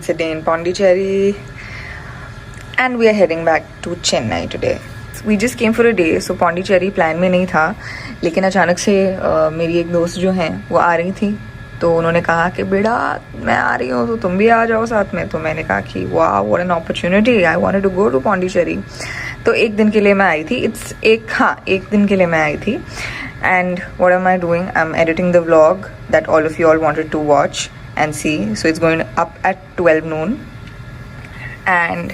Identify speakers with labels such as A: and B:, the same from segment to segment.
A: It's a day in Pondicherry, and we are heading back to Chennai today. We just came for a day, so Pondicherry plan में नहीं था, लेकिन अचानक से मेरी एक दोस्त जो हैं वो आ रही थी, तो उन्होंने कहा कि बेटा मैं आ रही हूँ तो तुम भी आ जाओ साथ में. तो मैंने कहा कि वाह what an opportunity, I wanted to go to Pondicherry. तो एक दिन के लिए मैं आई थी. एक दिन के लिए मैं आई थी. And what am I doing? I'm editing the vlog that all of you all wanted to watch and see. So it's going up at 12 noon. And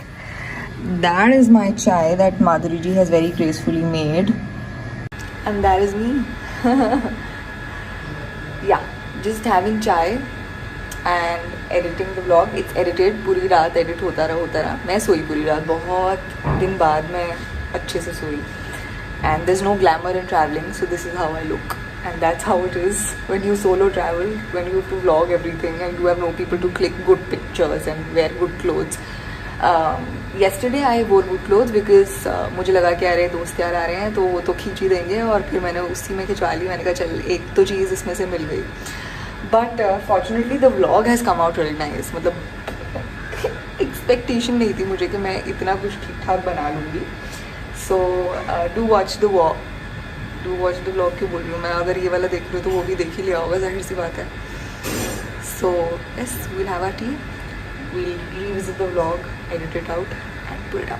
A: that is my chai that Madhuri ji has very gracefully made. And that is me. Yeah, just having chai and editing the vlog. It's edited. पूरी रात edit होता रहा. मैं सोई पूरी रात. बहुत दिन बाद मैं अच्छे से सोई. And there's no glamour in traveling, so this is how I look. And that's how it is when you solo travel, when you have to vlog everything and you have no people to click good pictures and wear good clothes. Yesterday I wore good clothes because मुझे लगा कि अरे दोस्त यार आ रहे हैं तो वो तो खींच ही देंगे, और फिर मैंने उसी में खिंचवा ली. मैंने कहा चल एक तो चीज़ इसमें से मिल गई. But fortunately the vlog has come out really nice. मतलब एक्सपेक्टेशन नहीं थी मुझे कि मैं इतना कुछ ठीक ठाक बना लूँगी. So do watch the vlog. क्यों बोल रही हूँ मैं, अगर ये वाला देख रही हूँ तो वो भी देख ही लिया होगा, जाहिर सी बात है. So yes, we'll have our tea. We'll revisit the vlog, edit it out and put it up.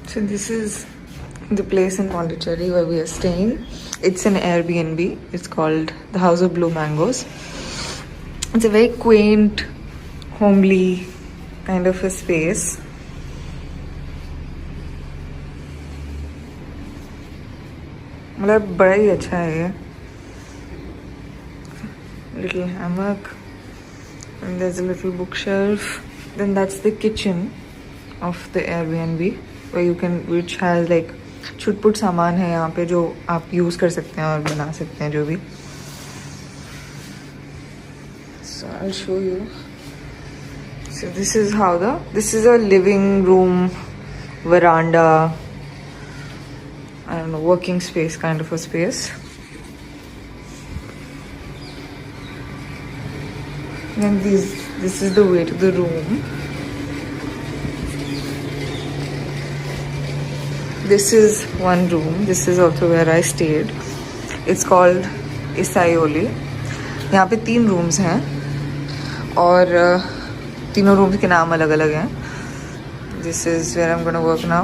A: So this is the place in Pondicherry where we are staying. It's an Airbnb. It's called the House of Blue Mangoes. It's a very quaint, homely kind of a space. मतलब बड़ा ही अच्छा है ये. Little hammock, and there's a little bookshelf. Then that's the kitchen of the Airbnb. Which has like छुटपुट सामान है यहाँ पे जो आप यूज़ कर सकते हैं और बना सकते हैं जो भी. So I'll show you. So this is a living room, veranda, I don't know, working space kind of a space. Then this is the way to the room. This is one room. This is also where I stayed. It's called Isaioli. यहाँ पे 3 rooms हैं और तीनों rooms के नाम अलग अलग हैं. This is where I'm gonna work now.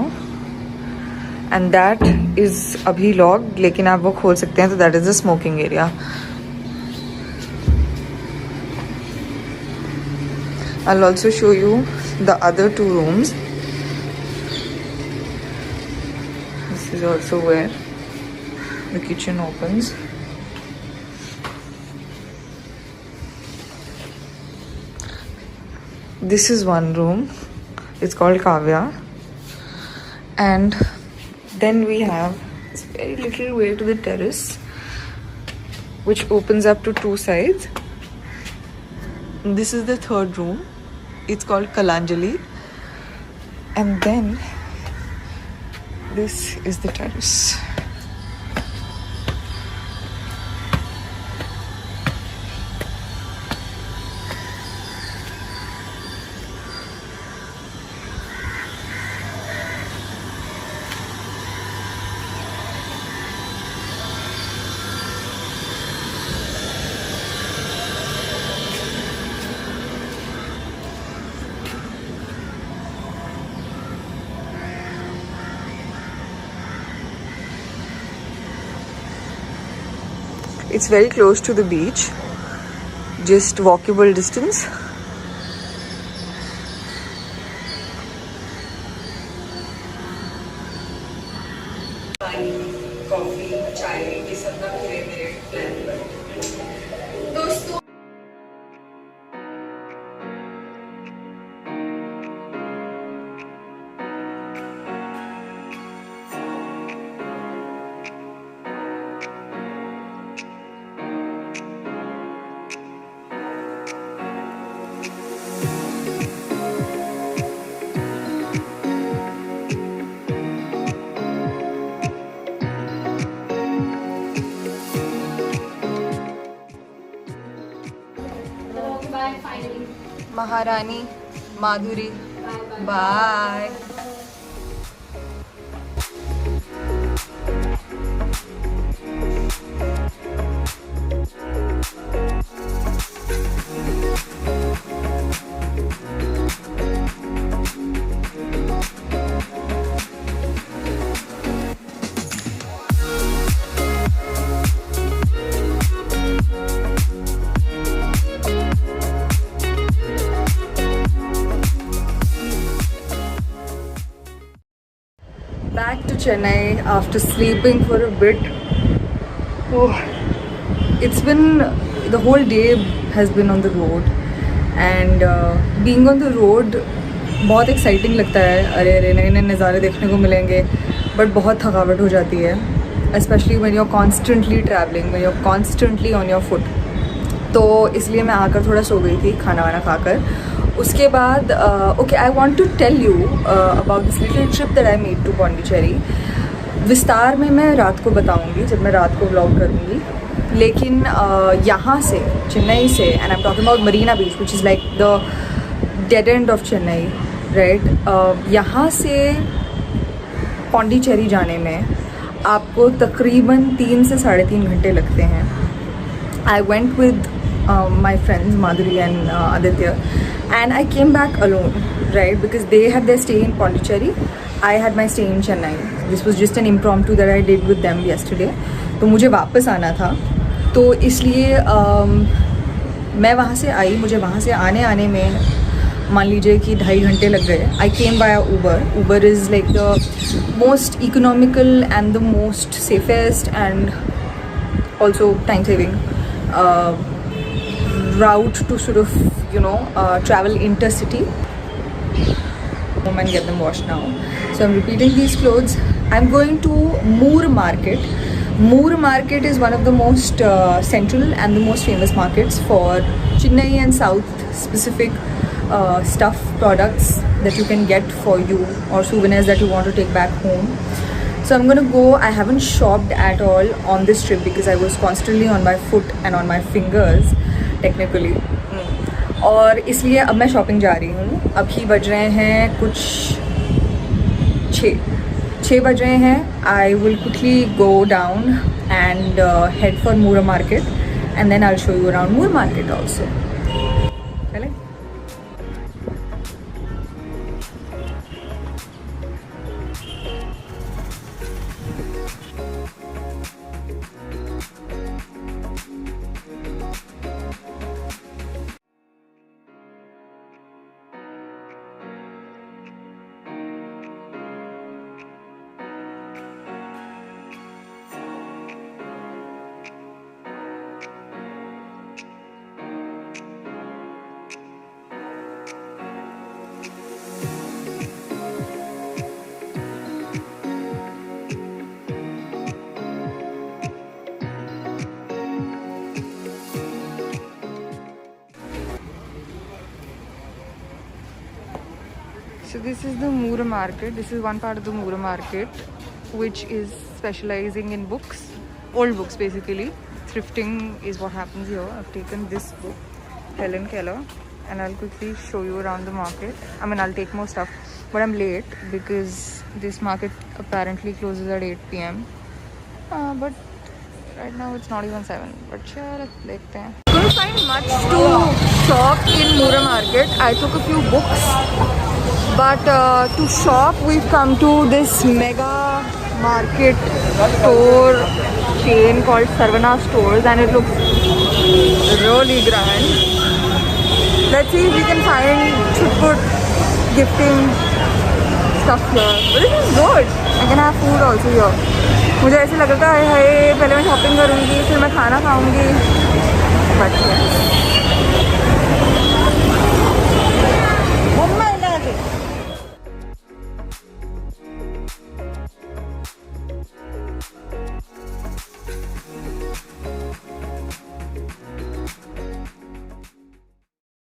A: And that is अभी locked, लेकिन आप वो खोल सकते हैं. तो that is the smoking area. I'll also show you the other 2 rooms. This is also where the kitchen opens. This is one room. It's called Kavya. And then we have this very little way to the terrace, which opens up to 2 sides. This is the 3rd room. It's called Kalanjali. And then this is the terrace. It's very close to the beach, just walkable distance. Coffee, chai, ये सब ना पूरे मेरे plan पर. दोस्तों महारानी माधुरी, bye. Back to Chennai after sleeping for a bit. Oh, it's been, the whole day has been on the road, and being on the road बहुत exciting लगता है। अरे अरे नए नए नज़ारे देखने को मिलेंगे, but बहुत थकावट हो जाती है, especially when you're constantly traveling, when you're constantly on your foot. तो इसलिए मैं आकर थोड़ा सो गई थी खाना वाना खाकर। उसके बाद okay, I want to tell you about this little trip that I made to Pondicherry. विस्तार में मैं रात को बताऊंगी जब मैं रात को व्लॉग करूंगी, लेकिन यहाँ से चेन्नई से, and I am talking about Marina beach which is like the dead end of Chennai, right. यहाँ से पौंडीचेरी जाने में आपको तकरीबन 3 से 3.5 घंटे लगते हैं। I went with my friends Madhuri and Aditya, and I came back alone, right, because they had their stay in Pondicherry, I had my stay in Chennai. This was just an impromptu that I did with them yesterday. तो मुझे वापस आना था, तो इसलिए मैं वहाँ से आई। मुझे वहाँ से आने में मान लीजिए कि 2.5 घंटे लग गए। I came by Uber is like the most economical and the most safest and also time saving route to sort of, you know, travel intercity and get them washed now. So I'm repeating these clothes. I'm going to Moor Market. Moor Market is one of the most central and the most famous markets for Chennai and South specific stuff products that you can get for you, or souvenirs that you want to take back home. So I'm gonna go. I haven't shopped at all on this trip because I was constantly on my foot and on my fingers technically. और इसलिए अब मैं shopping जा रही हूँ। अभी बज रहे हैं कुछ 6 बज रहे हैं। I will quickly go down and head for Moore Market, and then I will show you around Moore Market also. चले। So this is the Moor market. This is one part of the Moor market which is specializing in books, old books basically. Thrifting is what happens here. I've taken this book, Helen Keller, and I'll quickly show you around the market. I mean, I'll take more stuff, but I'm late because this market apparently closes at 8 p.m. But right now it's not even 7. But sure, देखते हैं. Couldn't find much to shop in Moor market. I took a few books. But to shop, we've come to this mega market store chain called Sarvana Stores, and it looks really grand. Let's see if we can find chutput gifting stuff here. But this is good. I can have food also here. मुझे ऐसे लग रहा था हाय पहले मैं shopping करूँगी फिर मैं खाना खाऊँगी, but yes.